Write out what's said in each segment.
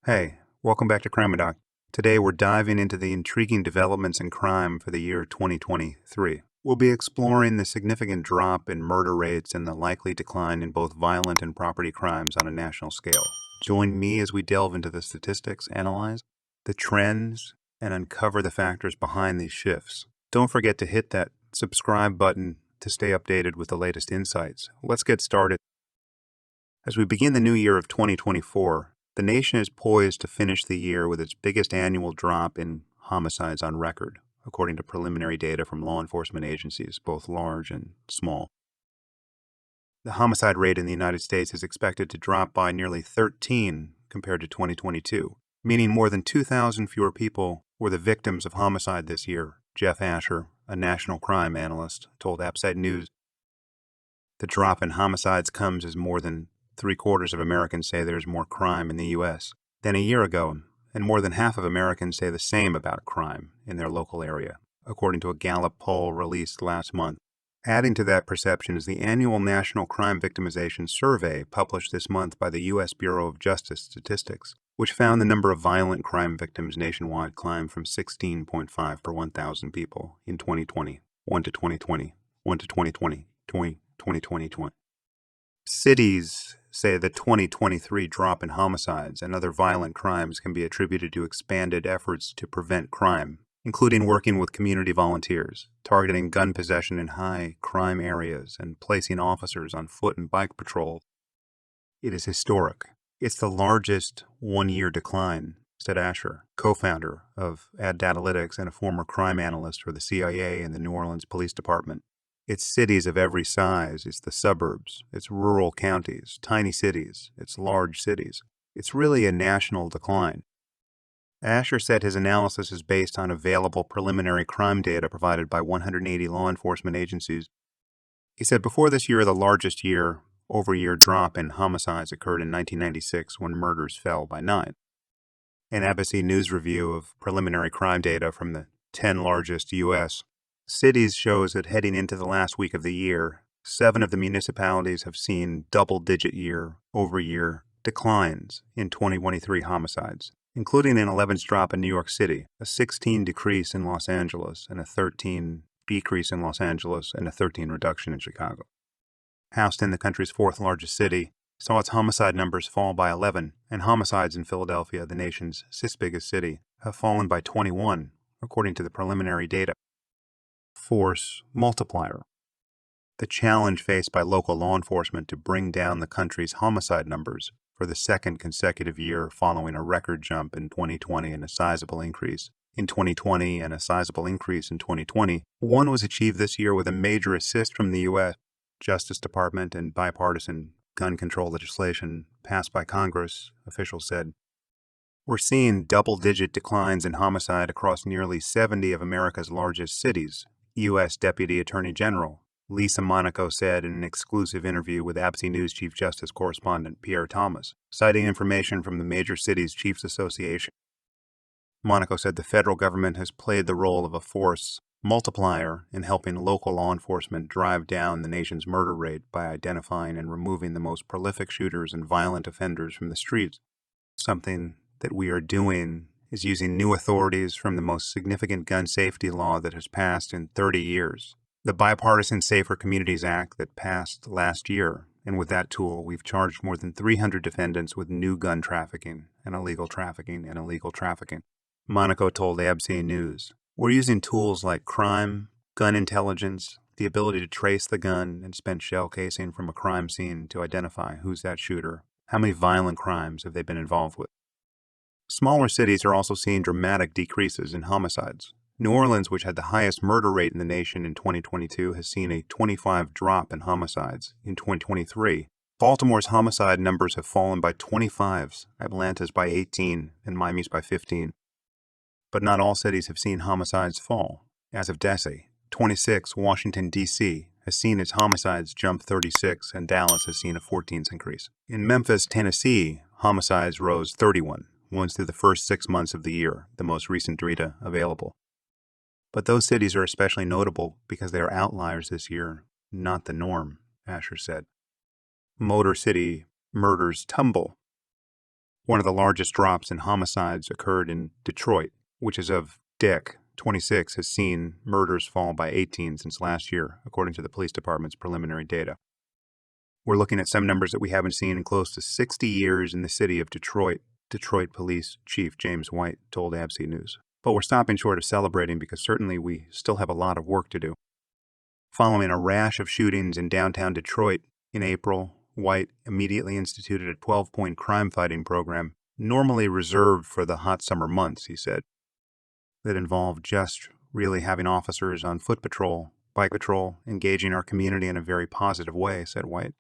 Hey, welcome back to Crime. Today we're diving into the intriguing developments in crime for the year 2023. We'll be exploring the significant drop in murder rates and the likely decline in both violent and property crimes on a national scale. Join me as we delve into the statistics, analyze the trends, and uncover the factors behind these shifts. Don't forget to hit that subscribe button to stay updated with the latest insights. Let's get started. As we begin the new year of 2024, the nation is poised to finish the year with its biggest annual drop in homicides on record, according to preliminary data from law enforcement agencies, both large and small. The homicide rate in the United States is expected to drop by nearly 13 compared to 2022, meaning more than 2,000 fewer people were the victims of homicide this year, Jeff Asher, a national crime analyst, told Upside News. The drop in homicides comes as more than 3/4 of Americans say there's more crime in the U.S. than a year ago, and more than half of Americans say the same about crime in their local area, according to a Gallup poll released last month. Adding to that perception is the annual National Crime Victimization Survey published this month by the U.S. Bureau of Justice Statistics, which found the number of violent crime victims nationwide climbed from 16.5 per 1,000 people in 2020, 1 to 2020, 1 to 2020, 2020. Cities say the 2023 drop in homicides and other violent crimes can be attributed to expanded efforts to prevent crime, including working with community volunteers, targeting gun possession in high crime areas, and placing officers on foot and bike patrol. It is historic. It's the largest one-year decline, said Asher, co-founder of Datalytics and a former crime analyst for the CIA and the New Orleans Police Department. It's cities of every size, it's the suburbs, it's rural counties, tiny cities, it's large cities. It's really a national decline. Asher said his analysis is based on available preliminary crime data provided by 180 law enforcement agencies. He said before this year, the largest year-over-year drop in homicides occurred in 1996 when murders fell by 9. An ABC News review of preliminary crime data from the 10 largest U.S. cities shows that heading into the last week of the year, 7 of the municipalities have seen double-digit year-over-year declines in 2023 homicides, including an 11 drop in New York City, a 16 decrease in Los Angeles, and a 13 decrease in Los Angeles, and a 13 reduction in Chicago. Houston, the country's 4th largest city, saw its homicide numbers fall by 11, and homicides in Philadelphia, the nation's 6th biggest city, have fallen by 21, according to the preliminary data. Force Multiplier. The challenge faced by local law enforcement to bring down the country's homicide numbers for the second consecutive year following a record jump in 2020 and a sizable increase in 2020 and a sizable increase in 2020. One was achieved this year with a major assist from the U.S. Justice Department and bipartisan gun control legislation passed by Congress, officials said. We're seeing double-digit declines in homicide across nearly 70 of America's largest cities, U.S. Deputy Attorney General Lisa Monaco said in an exclusive interview with ABC News Chief Justice correspondent Pierre Thomas, citing information from the Major Cities Chiefs Association. Monaco said the federal government has played the role of a force multiplier in helping local law enforcement drive down the nation's murder rate by identifying and removing the most prolific shooters and violent offenders from the streets. Something that we are doing is using new authorities from the most significant gun safety law that has passed in 30 years, the Bipartisan Safer Communities Act that passed last year, and with that tool, we've charged more than 300 defendants with new gun trafficking and illegal trafficking. Monaco told ABC News, we're using tools like crime, gun intelligence, the ability to trace the gun and spent shell casing from a crime scene to identify who's that shooter, how many violent crimes have they been involved with. Smaller cities are also seeing dramatic decreases in homicides. New Orleans, which had the highest murder rate in the nation in 2022, has seen a 25 drop in homicides in 2023. Baltimore's homicide numbers have fallen by 25s, Atlanta's by 18, and Miami's by 15. But not all cities have seen homicides fall. As of DESE, 26, Washington, D.C., has seen its homicides jump 36, and Dallas has seen a 14th increase. In Memphis, Tennessee, homicides rose 31. Once through the first 6 months of the year, the most recent data available. But those cities are especially notable because they are outliers this year, not the norm, Asher said. Motor City murders tumble. One of the largest drops in homicides occurred in Detroit, which as of Dec 26 has seen murders fall by 18 since last year, according to the police department's preliminary data. We're looking at some numbers that we haven't seen in close to 60 years in the city of Detroit, Detroit Police Chief James White told ABC News. But we're stopping short of celebrating because certainly we still have a lot of work to do. Following a rash of shootings in downtown Detroit in April, White immediately instituted a 12-point crime-fighting program, normally reserved for the hot summer months, he said, that involved just really having officers on foot patrol, bike patrol, engaging our community in a very positive way, said White.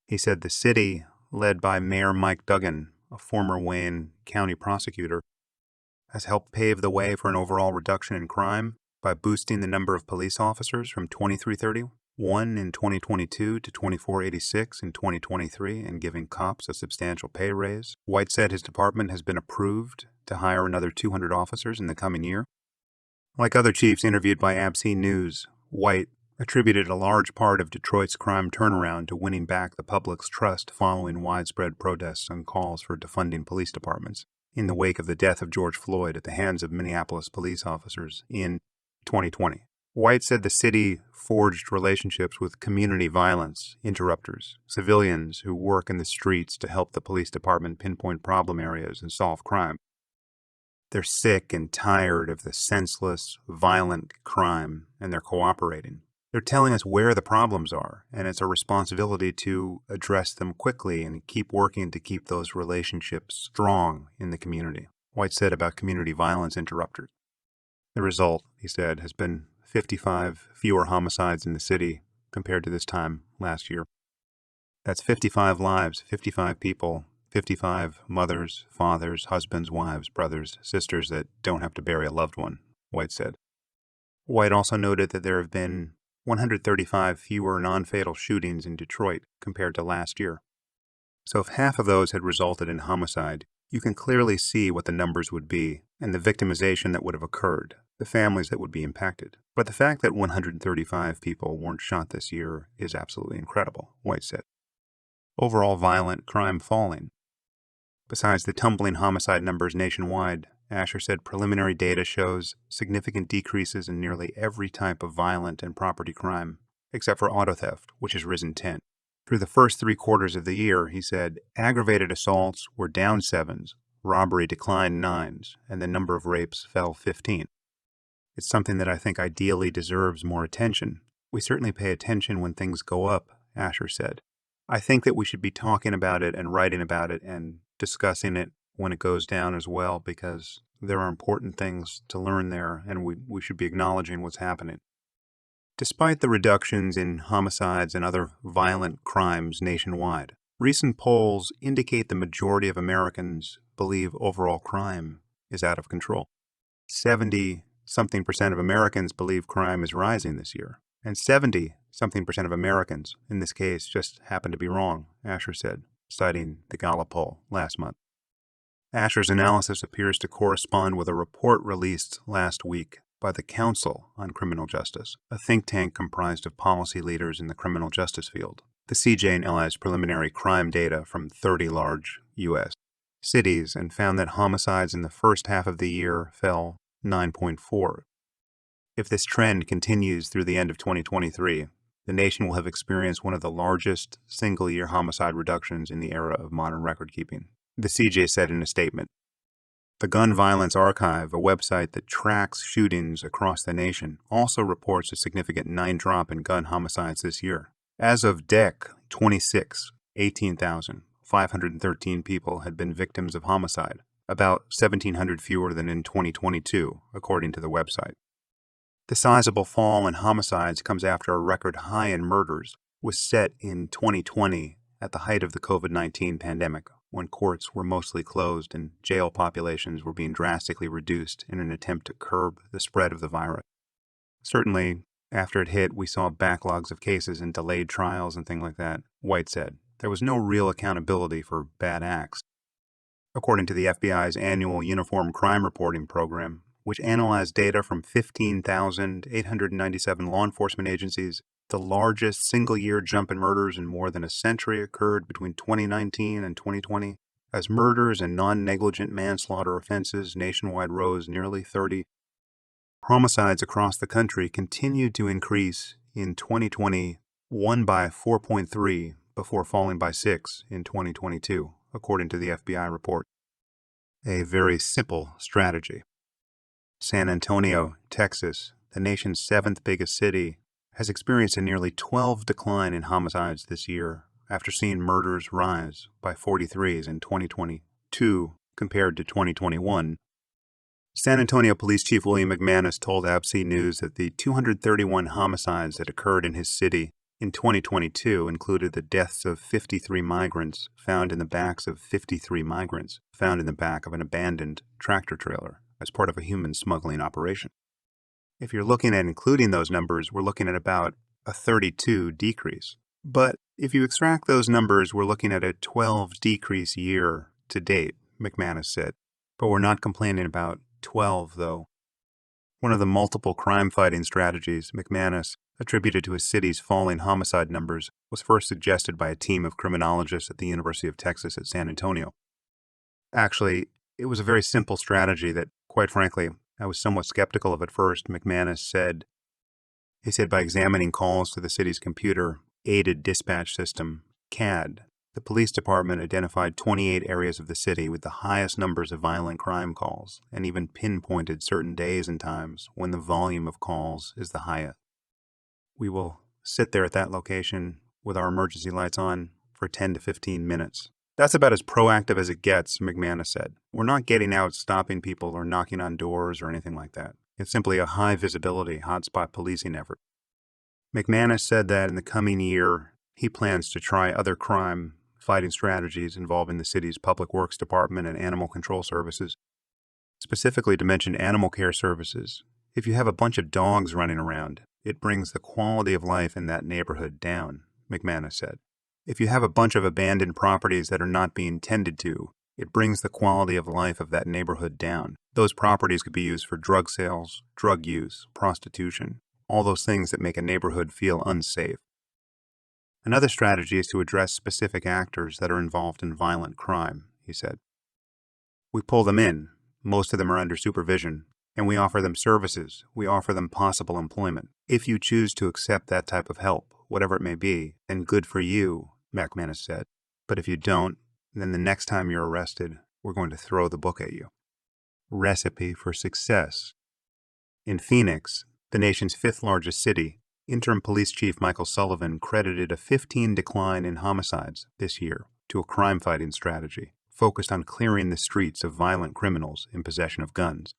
He said the city, led by Mayor Mike Duggan, a former Wayne County prosecutor, has helped pave the way for an overall reduction in crime by boosting the number of police officers from 2,331 in 2022 to 2,486 in 2023 and giving cops a substantial pay raise. White said his department has been approved to hire another 200 officers in the coming year. Like other chiefs interviewed by ABC News, White attributed a large part of Detroit's crime turnaround to winning back the public's trust following widespread protests and calls for defunding police departments in the wake of the death of George Floyd at the hands of Minneapolis police officers in 2020. White said the city forged relationships with community violence interrupters, civilians who work in the streets to help the police department pinpoint problem areas and solve crime. They're sick and tired of the senseless, violent crime, and they're cooperating. They're telling us where the problems are, and it's our responsibility to address them quickly and keep working to keep those relationships strong in the community, White said about community violence interrupters. The result, he said, has been 55 fewer homicides in the city compared to this time last year. That's 55 lives, 55 people, 55 mothers, fathers, husbands, wives, brothers, sisters that don't have to bury a loved one, White said. White also noted that there have been 135 fewer non-fatal shootings in Detroit compared to last year. So if half of those had resulted in homicide, you can clearly see what the numbers would be and the victimization that would have occurred, the families that would be impacted. But the fact that 135 people weren't shot this year is absolutely incredible, White said. Overall violent crime falling. Besides the tumbling homicide numbers nationwide, Asher said preliminary data shows significant decreases in nearly every type of violent and property crime, except for auto theft, which has risen 10. Through the first 3 quarters of the year, he said, aggravated assaults were down 7s, robbery declined 9s, and the number of rapes fell 15. It's something that I think ideally deserves more attention. We certainly pay attention when things go up, Asher said. I think that we should be talking about it and writing about it and discussing it when it goes down as well, because there are important things to learn there, and we should be acknowledging what's happening. Despite the reductions in homicides and other violent crimes nationwide, recent polls indicate the majority of Americans believe overall crime is out of control. 70-something% of Americans believe crime is rising this year, and 70-something% of Americans, in this case, just happen to be wrong, Asher said, citing the Gallup poll last month. Asher's analysis appears to correspond with a report released last week by the Council on Criminal Justice, a think tank comprised of policy leaders in the criminal justice field. The CJ analyzed preliminary crime data from 30 large U.S. cities and found that homicides in the first half of the year fell 9.4. If this trend continues through the end of 2023, the nation will have experienced one of the largest single-year homicide reductions in the era of modern record-keeping, the CJ said in a statement. The Gun Violence Archive, a website that tracks shootings across the nation, also reports a significant 9 drop in gun homicides this year. As of Dec 26, 18,513 people had been victims of homicide, about 1,700 fewer than in 2022, according to the website. The sizable fall in homicides comes after a record high in murders was set in 2020 at the height of the COVID-19 pandemic, when courts were mostly closed and jail populations were being drastically reduced in an attempt to curb the spread of the virus. Certainly, after it hit, we saw backlogs of cases and delayed trials and things like that, White said. There was no real accountability for bad acts. According to the FBI's annual Uniform Crime Reporting Program, which analyzed data from 15,897 law enforcement agencies, the largest single-year jump in murders in more than a century occurred between 2019 and 2020. as murders and non-negligent manslaughter offenses nationwide rose nearly 30. Homicides across the country continued to increase in 2021 by 4.3 before falling by 6 in 2022, according to the FBI report. A very simple strategy. San Antonio, Texas, the nation's 7th biggest city, has experienced a nearly 12 decline in homicides this year after seeing murders rise by 43s in 2022 compared to 2021. San Antonio Police Chief William McManus told ABC News that the 231 homicides that occurred in his city in 2022 included the deaths of 53 migrants found in the backs of 53 migrants found in the back of an abandoned tractor trailer as part of a human smuggling operation. If you're looking at including those numbers, we're looking at about a 32 decrease. But if you extract those numbers, we're looking at a 12 decrease year to date, McManus said. But we're not complaining about 12, though. One of the multiple crime-fighting strategies McManus attributed to his city's falling homicide numbers was first suggested by a team of criminologists at the University of Texas at San Antonio. Actually, it was a very simple strategy that, quite frankly, I was somewhat skeptical of at first, McManus said. He said by examining calls to the city's computer-aided dispatch system, CAD, the police department identified 28 areas of the city with the highest numbers of violent crime calls and even pinpointed certain days and times when the volume of calls is the highest. We will sit there at that location with our emergency lights on for 10 to 15 minutes. That's about as proactive as it gets, McManus said. We're not getting out stopping people or knocking on doors or anything like that. It's simply a high-visibility hotspot policing effort. McManus said that in the coming year, he plans to try other crime-fighting strategies involving the city's public works department and animal control services, specifically to mention animal care services. If you have a bunch of dogs running around, it brings the quality of life in that neighborhood down, McManus said. If you have a bunch of abandoned properties that are not being tended to, it brings the quality of life of that neighborhood down. Those properties could be used for drug sales, drug use, prostitution, all those things that make a neighborhood feel unsafe. Another strategy is to address specific actors that are involved in violent crime, he said. We pull them in, most of them are under supervision, and we offer them services, we offer them possible employment. If you choose to accept that type of help, whatever it may be, then good for you, McManus said. But if you don't, then the next time you're arrested, we're going to throw the book at you. Recipe for success. In Phoenix, the nation's 5th largest city, Interim Police Chief Michael Sullivan credited a 15 decline in homicides this year to a crime-fighting strategy focused on clearing the streets of violent criminals in possession of guns.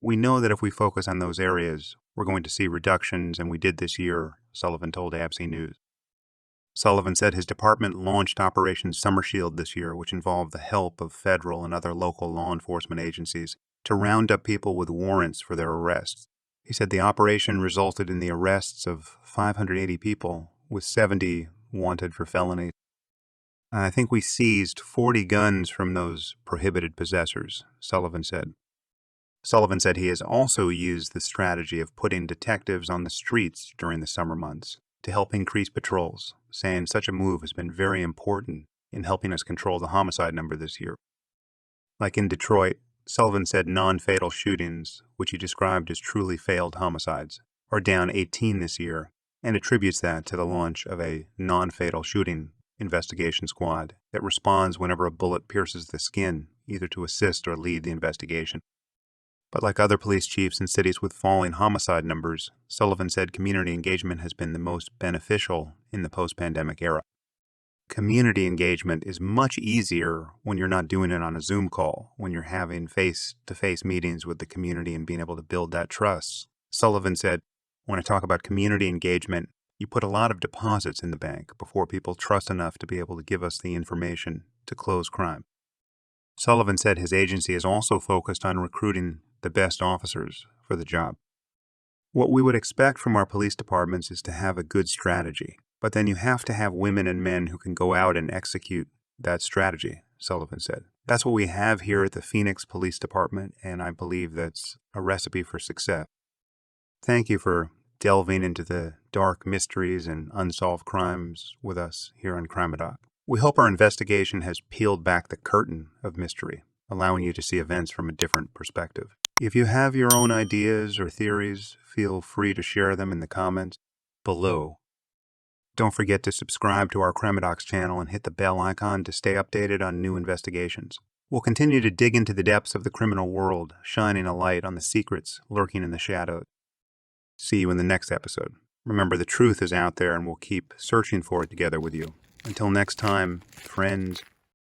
We know that if we focus on those areas, we're going to see reductions, and we did this year, Sullivan told ABC News. Sullivan said his department launched Operation Summer Shield this year, which involved the help of federal and other local law enforcement agencies to round up people with warrants for their arrests. He said the operation resulted in the arrests of 580 people, with 70 wanted for felonies. I think we seized 40 guns from those prohibited possessors, Sullivan said. Sullivan said he has also used the strategy of putting detectives on the streets during the summer months to help increase patrols, saying such a move has been very important in helping us control the homicide number this year. Like in Detroit, Sullivan said non-fatal shootings, which he described as truly failed homicides, are down 18 this year, and attributes that to the launch of a non-fatal shooting investigation squad that responds whenever a bullet pierces the skin, either to assist or lead the investigation. But like other police chiefs in cities with falling homicide numbers, Sullivan said community engagement has been the most beneficial in the post-pandemic era. Community engagement is much easier when you're not doing it on a Zoom call, when you're having face-to-face meetings with the community and being able to build that trust. Sullivan said, when I talk about community engagement, you put a lot of deposits in the bank before people trust enough to be able to give us the information to close crime. Sullivan said his agency is also focused on recruiting the best officers for the job. What we would expect from our police departments is to have a good strategy, but then you have to have women and men who can go out and execute that strategy, Sullivan said. That's what we have here at the Phoenix Police Department, and I believe that's a recipe for success. Thank you for delving into the dark mysteries and unsolved crimes with us here on Crime Doc. We hope our investigation has peeled back the curtain of mystery, allowing you to see events from a different perspective. If you have your own ideas or theories, feel free to share them in the comments below. Don't forget to subscribe to our Cremadox channel and hit the bell icon to stay updated on new investigations. We'll continue to dig into the depths of the criminal world, shining a light on the secrets lurking in the shadows. See you in the next episode. Remember, the truth is out there and we'll keep searching for it together with you. Until next time, friends,